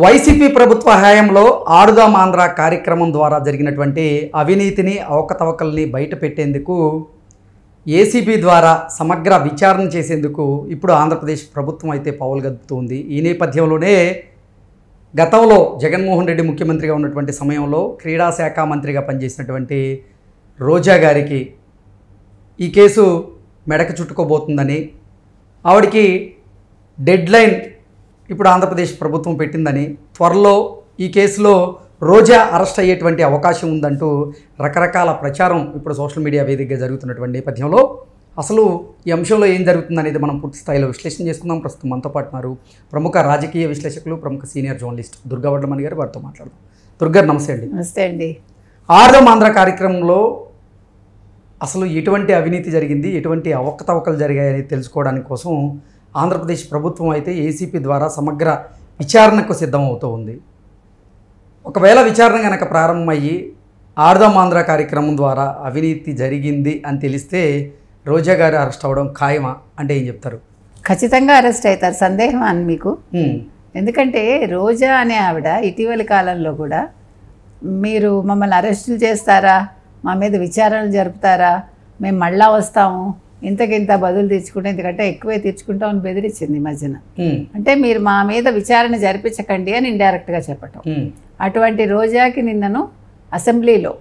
YCP ప్రభుత్వ హయాంలో ఆడుదాం ఆంధ్ర కార్యక్రమం ద్వారా జరిగినటువంటి అవినీతిని అవకతవకల్ని బయట పెట్టేందుకు ఏసీబీ ద్వారా సమగ్ర విచారణ చేసేందుకు ఇప్పుడు ఆంధ్రప్రదేశ్ ప్రభుత్వం అయితే పావులుగద్దుతుంది. ఈ నేపథ్యంలోనే గతంలో జగన్మోహన్ రెడ్డి ముఖ్యమంత్రిగా ఉన్నటువంటి సమయంలో క్రీడా శాఖ మంత్రిగా పనిచేసినటువంటి రోజా గారికి ఈ కేసు మెడకు చుట్టుకోబోతుందని, ఆవిడికి డెడ్ లైన్ ఇప్పుడు ఆంధ్రప్రదేశ్ ప్రభుత్వం పెట్టిందని, త్వరలో ఈ కేసులో రోజా అరెస్ట్ అయ్యేటువంటి అవకాశం ఉందంటూ రకరకాల ప్రచారం ఇప్పుడు సోషల్ మీడియా వేదికగా జరుగుతున్నటువంటి నేపథ్యంలో అసలు ఈ అంశంలో ఏం జరుగుతుందనేది మనం పూర్తి స్థాయిలో విశ్లేషణ చేసుకుందాం. ప్రస్తుతం మనతో పాటు ఉన్నారు ప్రముఖ రాజకీయ విశ్లేషకులు, ప్రముఖ సీనియర్ జర్నలిస్ట్ దుర్గా వడ్లమణి గారు. వారితో మాట్లాడదాం. దుర్గా, నమస్తే అండి. నమస్తే అండి. ఆడుదాం ఆంధ్ర కార్యక్రమంలో అసలు ఎటువంటి అవినీతి జరిగింది, ఎటువంటి అవకతవకలు జరిగాయని తెలుసుకోవడానికి కోసం ఆంధ్రప్రదేశ్ ప్రభుత్వం అయితే ఏసీపీ ద్వారా సమగ్ర విచారణకు సిద్ధమవుతూ ఉంది. ఒకవేళ విచారణ కనుక ప్రారంభమయ్యి ఆడుదాం ఆంధ్ర కార్యక్రమం ద్వారా అవినీతి జరిగింది అని తెలిస్తే రోజా గారు అరెస్ట్ అవ్వడం ఖాయమా అంటే ఏం చెప్తారు? ఖచ్చితంగా అరెస్ట్ అవుతారు, సందేహం అని మీకు. ఎందుకంటే రోజా అనే ఆవిడ ఇటీవలి కాలంలో కూడా మీరు మమ్మల్ని అరెస్టులు చేస్తారా, మా మీద విచారణలు జరుపుతారా, మేము మళ్ళా వస్తాము, ఇంతకింత బదులు తీర్చుకుంటే ఎందుకంటే ఎక్కువే తీర్చుకుంటామని బెదిరించింది ఈ మధ్యన. అంటే మీరు మా మీద విచారణ జరిపించకండి అని ఇండైరెక్ట్గా చెప్పటం. అటువంటి రోజాకి నిన్నను అసెంబ్లీలో,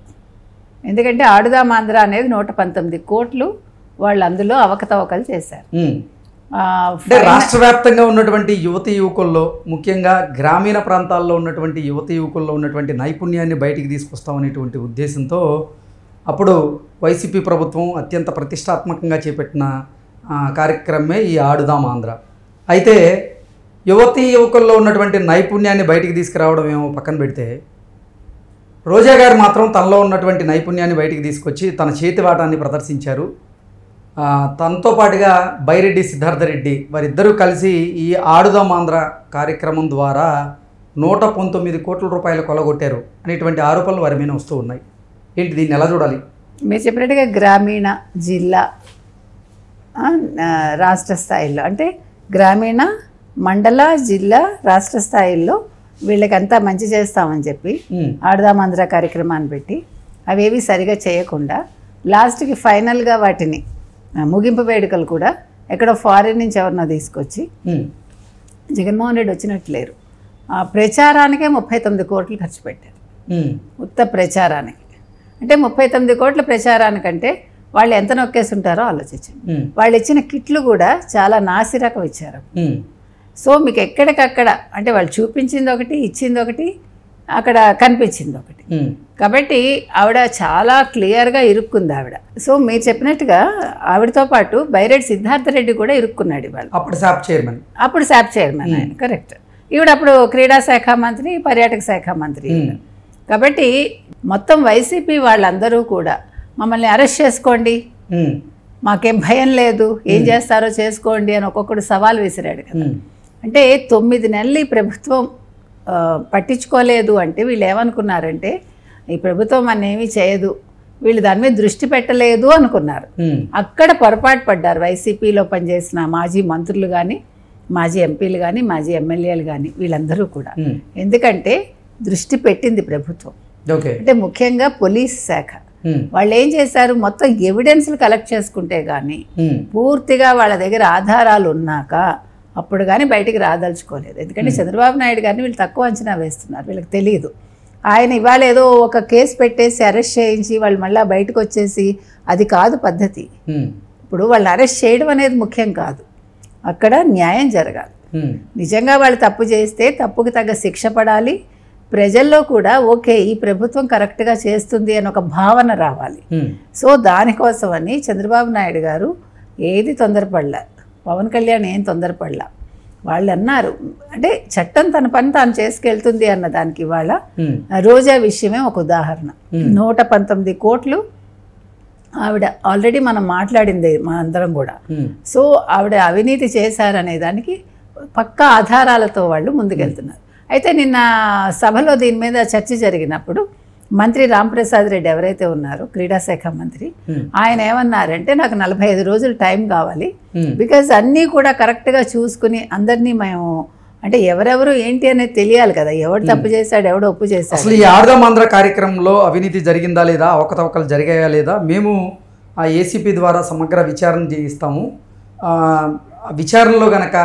ఎందుకంటే ఆడుదాం ఆంధ్ర అనేది 119 కోట్లు వాళ్ళు అందులో అవకతవకలు చేశారు. రాష్ట్ర వ్యాప్తంగా ఉన్నటువంటి యువతి యువకుల్లో, ముఖ్యంగా గ్రామీణ ప్రాంతాల్లో ఉన్నటువంటి యువతి యువకుల్లో ఉన్నటువంటి నైపుణ్యాన్ని బయటికి తీసుకొస్తామనేటువంటి ఉద్దేశంతో అప్పుడు వైసీపీ ప్రభుత్వం అత్యంత ప్రతిష్టాత్మకంగా చేపట్టిన కార్యక్రమమే ఈ ఆడుదాం ఆంధ్ర. అయితే యువతీ యువకుల్లో ఉన్నటువంటి నైపుణ్యాన్ని బయటికి తీసుకురావడం ఏమో పక్కన పెడితే, రోజా గారు మాత్రం తనలో ఉన్నటువంటి నైపుణ్యాన్ని బయటికి తీసుకొచ్చి తన చేతివాటాన్ని ప్రదర్శించారు. తనతో పాటుగా బైరెడ్డి సిద్ధార్థరెడ్డి వారిద్దరూ కలిసి ఈ ఆడుదాం ఆంధ్ర కార్యక్రమం ద్వారా 119 కోట్ల రూపాయలు కొలగొట్టారు అనేటువంటి ఆరోపణలు వారి మీద వస్తూ ఉన్నాయి. ఏంటి, దీన్ని ఎలా చూడాలి? మీరు చెప్పినట్టుగా గ్రామీణ, జిల్లా, రాష్ట్ర స్థాయిలో, అంటే గ్రామీణ, మండల, జిల్లా, రాష్ట్ర స్థాయిల్లో వీళ్ళకంతా మంచి చేస్తామని చెప్పి ఆడుదాం ఆంధ్ర కార్యక్రమాన్ని పెట్టి అవేవి సరిగా చేయకుండా లాస్ట్కి ఫైనల్గా వాటిని ముగింపు వేడుకలు కూడా ఎక్కడో ఫారిన్ నుంచి ఎవరినో తీసుకొచ్చి జగన్మోహన్ రెడ్డి వచ్చినట్లేరు, ప్రచారానికే 39 కోట్లు ఖర్చు పెట్టారు. ఉత్త ప్రచారానికి అంటే 39 కోట్ల ప్రచారానికంటే వాళ్ళు ఎంత నొక్కేసి ఉంటారో ఆలోచించండి. వాళ్ళు ఇచ్చిన కిట్లు కూడా చాలా నాసిరకం ఇచ్చారు. సో మీకు ఎక్కడికక్కడ అంటే వాళ్ళు చూపించింది ఒకటి, ఇచ్చింది ఒకటి, అక్కడ కనిపించింది ఒకటి. కాబట్టి ఆవిడ చాలా క్లియర్గా ఇరుక్కుంది ఆవిడ. సో మీరు చెప్పినట్టుగా ఆవిడతో పాటు బైరెడ్డి సిద్ధార్థరెడ్డి కూడా ఇరుక్కున్నాడు ఇవాళ. అప్పుడు శాప్ చైర్మన్ ఆయన, కరెక్ట్. ఈవిడ అప్పుడు క్రీడా శాఖ మంత్రి, పర్యాటక శాఖ మంత్రి. కాబట్టి మొత్తం వైసీపీ వాళ్ళందరూ కూడా మమ్మల్ని అరెస్ట్ చేసుకోండి, మాకేం భయం లేదు, ఏం చేస్తారో చేసుకోండి అని ఒక్కొక్కడు సవాల్ విసిరాడు కదా. అంటే 9 నెలలు ఈ ప్రభుత్వం పట్టించుకోలేదు అంటే వీళ్ళు ఏమనుకున్నారంటే ఈ ప్రభుత్వం అన్నేమీ చేయదు, వీళ్ళు దాని మీద దృష్టి పెట్టలేదు అనుకున్నారు. అక్కడ పొరపాటు పడ్డారు వైసీపీలో పనిచేసిన మాజీ మంత్రులు కానీ, మాజీ ఎంపీలు కానీ, మాజీ ఎమ్మెల్యేలు కానీ, వీళ్ళందరూ కూడా. ఎందుకంటే దృష్టి పెట్టింది ప్రభుత్వం. అంటే ముఖ్యంగా పోలీస్ శాఖ వాళ్ళు ఏం చేశారు, మొత్తం ఎవిడెన్స్లు కలెక్ట్ చేసుకుంటే కానీ, పూర్తిగా వాళ్ళ దగ్గర ఆధారాలు ఉన్నాక అప్పుడు కానీ బయటికి రాదలుచుకోలేదు. ఎందుకంటే చంద్రబాబు నాయుడు గారిని వీళ్ళు తక్కువ అంచనా వేస్తున్నారు, వీళ్ళకి తెలియదు. ఆయన ఇవాళ ఏదో ఒక కేసు పెట్టేసి అరెస్ట్ చేయించి వాళ్ళు మళ్ళీ బయటకు వచ్చేసి అది కాదు పద్ధతి. ఇప్పుడు వాళ్ళని అరెస్ట్ చేయడం అనేది ముఖ్యం కాదు, అక్కడ న్యాయం జరగాలి. నిజంగా వాళ్ళు తప్పు చేస్తే తప్పుకి తగ్గ శిక్ష పడాలి, ప్రజల్లో కూడా ఓకే ఈ ప్రభుత్వం కరెక్ట్గా చేస్తుంది అని ఒక భావన రావాలి. సో దానికోసమని చంద్రబాబు నాయుడు గారు ఏది తొందరపడలా, పవన్ కళ్యాణ్ ఏం తొందరపడలా. వాళ్ళు అన్నారు అంటే చట్టం తన పని తాను చేసుకెళ్తుంది అన్న దానికి ఇవాళ రోజా విషయమే ఒక ఉదాహరణ. 119 కోట్లు ఆవిడ ఆల్రెడీ మనం మాట్లాడింది మా అందరం కూడా. సో ఆవిడ అవినీతి చేశారనే దానికి పక్కా ఆధారాలతో వాళ్ళు ముందుకెళ్తున్నారు. అయితే నిన్న సభలో దీని మీద చర్చ జరిగినప్పుడు మంత్రి రాంప్రసాద్ రెడ్డి ఎవరైతే ఉన్నారో క్రీడా శాఖ మంత్రి, ఆయన ఏమన్నారంటే నాకు 45 రోజులు టైం కావాలి, బికాజ్ అన్నీ కూడా కరెక్ట్గా చూసుకుని అందరినీ మేము అంటే ఎవరెవరు ఏంటి అనేది తెలియాలి కదా, ఎవడు తప్పు చేశాడు ఎవడు ఒప్పు చేశాడు. అసలు ఈ ఆడదామాంధ్ర కార్యక్రమంలో అవినీతి జరిగిందా లేదా, అవకతవకలు జరిగాయా లేదా, మేము ఆ ఏసీపీ ద్వారా సమగ్ర విచారణ చేయిస్తాము, విచారణలో గనక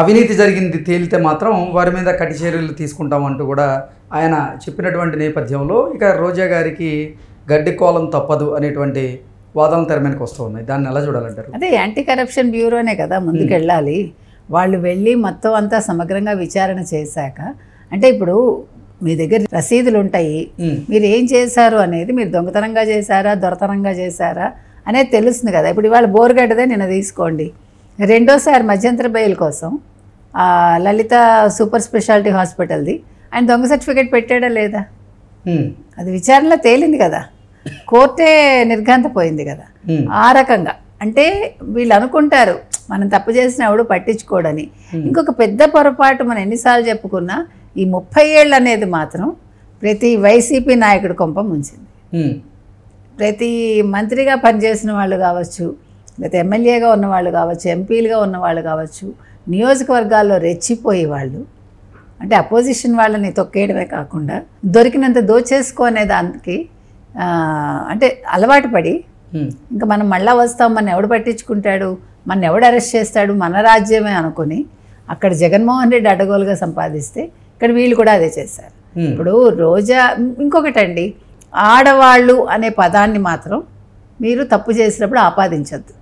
అవినీతి జరిగింది తేలితే మాత్రం వారి మీద కఠిన చర్యలు తీసుకుంటామంటూ కూడా ఆయన చెప్పినటువంటి నేపథ్యంలో ఇక రోజా గారికి గడ్డి కోలం తప్పదు అనేటువంటి వాదనలు తెర మీదకి వస్తూ ఉన్నాయి. దాన్ని ఎలా చూడాలంటారు? అదే యాంటీ కరప్షన్ బ్యూరోనే కదా ముందుకెళ్ళాలి. వాళ్ళు వెళ్ళి మొత్తం అంతా సమగ్రంగా విచారణ చేశాక, అంటే ఇప్పుడు మీ దగ్గర రసీదులు ఉంటాయి, మీరు ఏం చేశారు అనేది, మీరు దొంగతనంగా చేశారా దొరతనంగా చేశారా అనేది తెలుస్తుంది కదా. ఇప్పుడు ఇవాళ బోర్గడ్డదే నిన్న తీసుకోండి, రెండోసారి మధ్యంతర బెయిల్ కోసం లలిత సూపర్ స్పెషాలిటీ హాస్పిటల్ది ఆయన దొంగ సర్టిఫికేట్ పెట్టాడా లేదా, అది విచారణలో తేలింది కదా, కోర్టే నిర్ఘాంతపోయింది కదా. ఆ రకంగా అంటే వీళ్ళు అనుకుంటారు మనం తప్పు చేసిన ఎవడు పట్టించుకోడని. ఇంకొక పెద్ద పొరపాటు మనం ఎన్నిసార్లు చెప్పుకున్నా, ఈ 30 ఏళ్ళు అనేది మాత్రం ప్రతి వైసీపీ నాయకుడి కొంప ముంచింది. ప్రతి మంత్రిగా పనిచేసిన వాళ్ళు కావచ్చు, లేకపోతే ఎమ్మెల్యేగా ఉన్నవాళ్ళు కావచ్చు, ఎంపీలుగా ఉన్నవాళ్ళు కావచ్చు, నియోజకవర్గాల్లో రెచ్చిపోయే వాళ్ళు, అంటే అపోజిషన్ వాళ్ళని తొక్కేయడమే కాకుండా దొరికినంత దోచేసుకునే దానికి అంటే అలవాటు పడి, ఇంకా మనం మళ్ళా వస్తాం, మన ఎవడు పట్టించుకుంటాడు, మన ఎవడు అరెస్ట్ చేస్తాడు, మన రాజ్యమే అనుకుని అక్కడ జగన్మోహన్ రెడ్డి అడ్డగోలుగా సంపాదిస్తే ఇక్కడ వీళ్ళు కూడా అదే చేశారు. ఇప్పుడు రోజా ఇంకొకటండి, ఆడవాళ్ళు అనే పదాన్ని మాత్రం మీరు తప్పు చేసినప్పుడు ఆపాదించద్దు.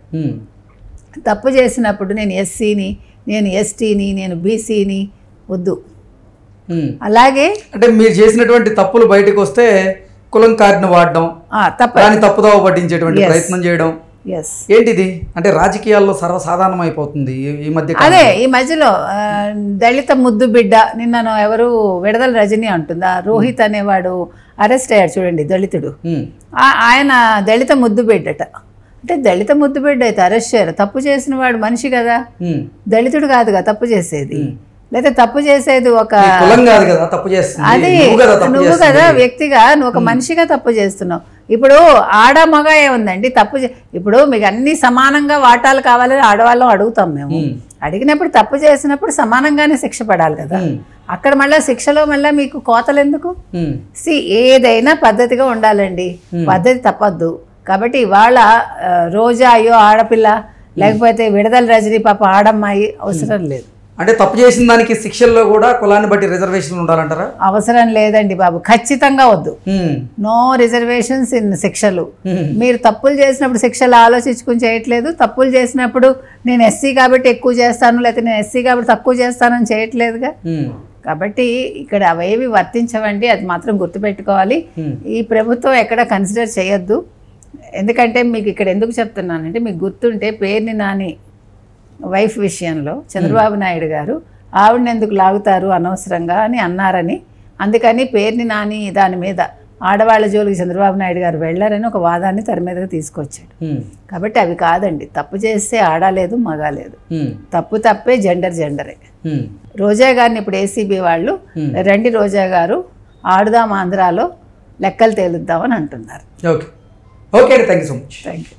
తప్పు చేసినప్పుడు నేను ఎస్సీని, నేను ఎస్టీని, నేను బీసీని వద్దు. అలాగే అంటే మీరు చేసినటువంటి తప్పులు బయటకు వస్తే కులం కార్డును వాడడం, దాన్ని తప్పుదోవ పట్టించేటువంటి ప్రయత్నం చేయడం ఏంటిది అంటే రాజకీయాల్లో సర్వసాధారణం అయిపోతుంది ఈ మధ్య. అదే ఈ మధ్యలో దళిత ముద్దు బిడ్డ, నిన్న ఎవరు విడదల రజని అంటుందా, రోహిత్ అనేవాడు అరెస్ట్ అయ్యాడు చూడండి, దళితుడు, ఆయన దళిత ముద్దు బిడ్డట. అంటే దళిత ముద్దు బిడ్డ అయితే అరెస్ట్ చేయరు, తప్పు చేసిన వాడు మనిషి కదా, దళితుడు కాదుగా తప్పు చేసేది, లేదా తప్పు చేసేది ఒక అది నువ్వు కదా వ్యక్తిగా, నువ్వు ఒక మనిషిగా తప్పు చేస్తున్నావు. ఇప్పుడు ఆడ మగ ఏముందండి, తప్పు ఇప్పుడు మీకు అన్ని సమానంగా వాటాలు కావాలని ఆడవాళ్ళం అడుగుతాం మేము. అడిగినప్పుడు తప్పు చేసినప్పుడు సమానంగానే శిక్ష పడాలి కదా. అక్కడ మళ్ళీ శిక్షలో మళ్ళీ మీకు కోతలు ఎందుకు? ఏదైనా పద్ధతిగా ఉండాలండి, పద్ధతి తప్పద్దు. కాబట్టి ఇవాళ రోజా అయ్యో ఆడపిల్ల, లేకపోతే విడదల రజనీ పాప ఆడమ్మాయి అవసరం లేదు. అంటే తప్పు చేసిన దానికి శిక్షల్లో కూడా కులాన్ని బట్టి రిజర్వేషన్లు ఉండాలంటారా? అవసరం లేదండి బాబు, ఖచ్చితంగా వద్దు. నో రిజర్వేషన్స్ ఇన్ శిక్షలు. మీరు తప్పులు చేసినప్పుడు శిక్షలు ఆలోచించుకుని చేయట్లేదు, తప్పులు చేసినప్పుడు నేను ఎస్సీ కాబట్టి ఎక్కువ చేస్తాను, లేకపోతే నేను ఎస్సీ కాబట్టి తక్కువ చేస్తానని చేయట్లేదుగా. కాబట్టి ఇక్కడ అవేవి వర్తించవండి, అది మాత్రం గుర్తుపెట్టుకోవాలి. ఈ ప్రభుత్వం ఎక్కడ కన్సిడర్ చేయొద్దు. ఎందుకంటే మీకు ఇక్కడ ఎందుకు చెప్తున్నానంటే, మీకు గుర్తుంటే పేర్ని నాని వైఫ్ విషయంలో చంద్రబాబు నాయుడు గారు ఆవిడని ఎందుకు లాగుతారు అనవసరంగా అని అన్నారని, అందుకని పేర్ని నాని దాని మీద ఆడవాళ్ళ జోలికి చంద్రబాబు నాయుడు గారు వెళ్ళారని ఒక వాదాన్ని తెర మీదకి తీసుకొచ్చాడు. కాబట్టి అవి కాదండి, తప్పు చేస్తే ఆడలేదు మగాలేదు, తప్పు తప్పే, జెండర్ జెండరే. రోజా గారిని ఇప్పుడు ఏసీబీ వాళ్ళు రండి రోజా గారు ఆడుదాం ఆంధ్రాలో లెక్కలు తేలుద్దామని అంటున్నారు. Okay, thank you so much. Thank you.